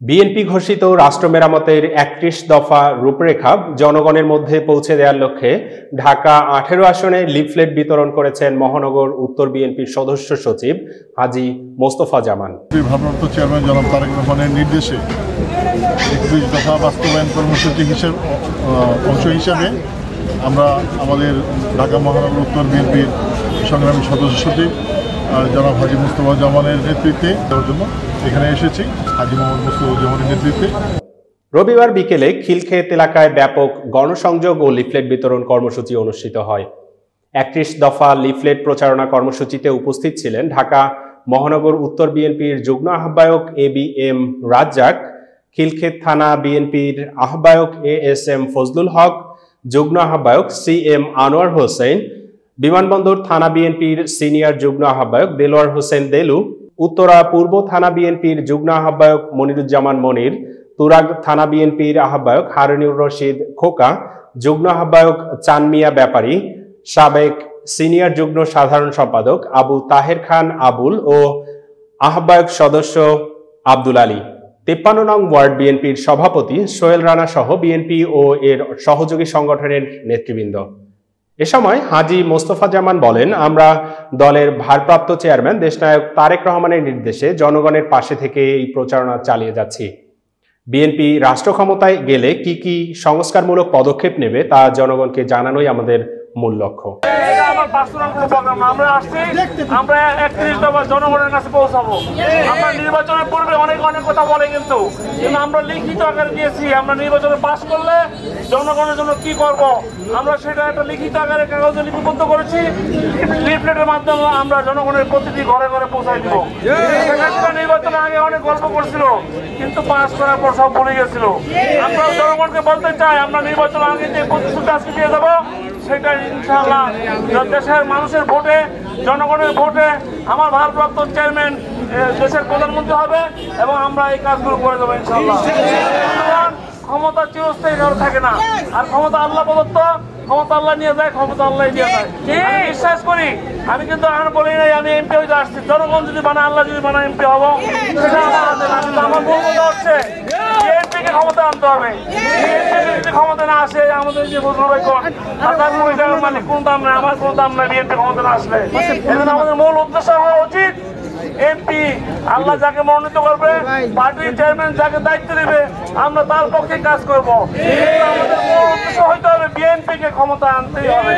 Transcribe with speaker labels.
Speaker 1: BNP ঘোষিত রাষ্ট্র মেরামতের ৩১ দফা রূপরেখা জনগণের মধ্যে পৌঁছে দেওয়ার লক্ষ্যে ঢাকা ১৮ আসনে লিফলেট বিতরণ করেছেন মহানগর উত্তর বিএনপির সদস্য সচিব হাজী মোস্তফা জামান।
Speaker 2: ভারপ্রাপ্ত চেয়ারম্যান জনাব তারেক রহমানের নির্দেশে ৩১ দফা বাস্তবায়ন কর্মসূচি অংশ হিসাবে আমরা আমাদের ঢাকা মহানগর উত্তর বিএনপির সংগ্রামী সদস্য সচিব জনাব হাজী মোস্তফা জামানের নেতৃত্বে দেওয়ার জন্য এখানে এসেছি। হাজী মোহাম্মদ মোস্তফা জামানের নেতৃত্বে
Speaker 1: রবিবার বিকেলে খিলক্ষেত এলাকায় ব্যাপক গণসংযোগ ও লিফলেট বিতরণ কর্মসূচি অনুষ্ঠিত হয়। ৩১ দফা লিফলেট প্রচারণা কর্মসূচিতে উপস্থিত ছিলেন ঢাকা মহানগর উত্তর বিএনপির যুগ্ম আহ্বায়ক এবিএম রাজ্জাক, খিলক্ষেত থানা বিএনপির আহ্বায়ক এএসএম ফজলুল হক, যুগ্ম আহ্বায়ক সিএম আনোয়ার হোসেন, বিমানবন্দর থানা বিএনপির সিনিয়র যুগ্ম আহ্বায়ক দেলোয়ার হোসেন দেলু, উত্তরা পূর্ব থানা বিএনপির যুগ্ম আহ্বায়ক মনিরুজ্জামান মনির, তুরাগ থানা বিএনপির আহ্বায়ক হারুনুর রশিদ খোকা, যুগ্ম আহ্বায়ক চানমিয়া ব্যাপারী, সাবেক সিনিয়র যুগ্ম সাধারণ সম্পাদক আবু তাহের খান আবুল ও আহ্বায়ক সদস্য আব্দুল আলী, ৫৩ নং ওয়ার্ড বিএনপির সভাপতি সোহেল রানা সহ বিএনপি ও এর সহযোগী সংগঠনের নেতৃবৃন্দ। এ সময় হাজী মোস্তফা জামান বলেন, আমরা দলের ভারপ্রাপ্ত চেয়ারম্যান দেশনায়ক তারেক রহমানের নির্দেশে জনগণের পাশে থেকে এই প্রচারণা চালিয়ে যাচ্ছি। বিএনপি রাষ্ট্র ক্ষমতায় গেলে কি কি সংস্কারমূলক পদক্ষেপ নেবে তা জনগণকে জানানোই আমাদের মূল লক্ষ্য।
Speaker 3: আমরা ৩১ দফা জনগণের কাছে পৌঁছাবো। আমরা নির্বাচনের পূর্বে অনেক কথা বলে কিন্তু আমরা লিখিত আকারে দিয়েছি। আমরা নির্বাচনে পাশ করলে জনগণের জন্য কি করব আমরা সেটা একটা লিখিত আকারে কাগজে লিপিবদ্ধ করেছি। লিফলেটের মাধ্যমে আমরা জনগণের প্রতিটি ঘরে ঘরে পৌঁছাই দিব। নির্বাচনের আগে অনেক গল্প করছিল কিন্তু পাশ করার পর সব ভুলে গেছিল। আমরা জনগণকে বলতে চাই, আমরা নির্বাচনের আগে যে প্রতিশ্রুতি আজকে দিয়ে দেবো সেটা ইনশাআল্লাহ দেশের মানুষের ভোটে, জনগণের ভোটে আমার ভারপ্রাপ্ত চেয়ারম্যান দেশের প্রধানমন্ত্রী হবে এবং আমরা এই কাজগুলো করে দেবো ইনশাআল্লাহ। ক্ষমতা চিরস্থায়ী কারো থাকে না, আর ক্ষমতা আল্লাহ প্রদত্ত। ক্ষমতা আল্লাহ নিয়ে যায়, ক্ষমতা আল্লাহ নিয়ে যায়। আমি বিশ্বাস করি, আমি কিন্তু আর বলি নাই আমি এমপি হইতে আসছি। জনগণ যদি বানায়, আল্লাহ যদি বানায় এমপি হবো, সেটা আমার হাতে না। কিন্তু আমার মূল কথা হচ্ছে বিএনপিকে ক্ষমতা আনতে হবে। বিএনপি যদি ক্ষমতা না আসে, আমাদের যে মালিক কোন দাম নাই, আমার কোন দাম নাই বিএনপি ক্ষমতা না আসলে। এজন্য আমাদের মূল উদ্দেশ্য হওয়া উচিত এমপি আল্লাহ যাকে মনোনীত করবে, পার্টির চেয়ারম্যান যাকে দায়িত্ব দেবে, আমরা তার পক্ষে কাজ করবো। আমাদের মূল উদ্দেশ্য হইতে হবে বিএনপিকে ক্ষমতা আনতেই হবে।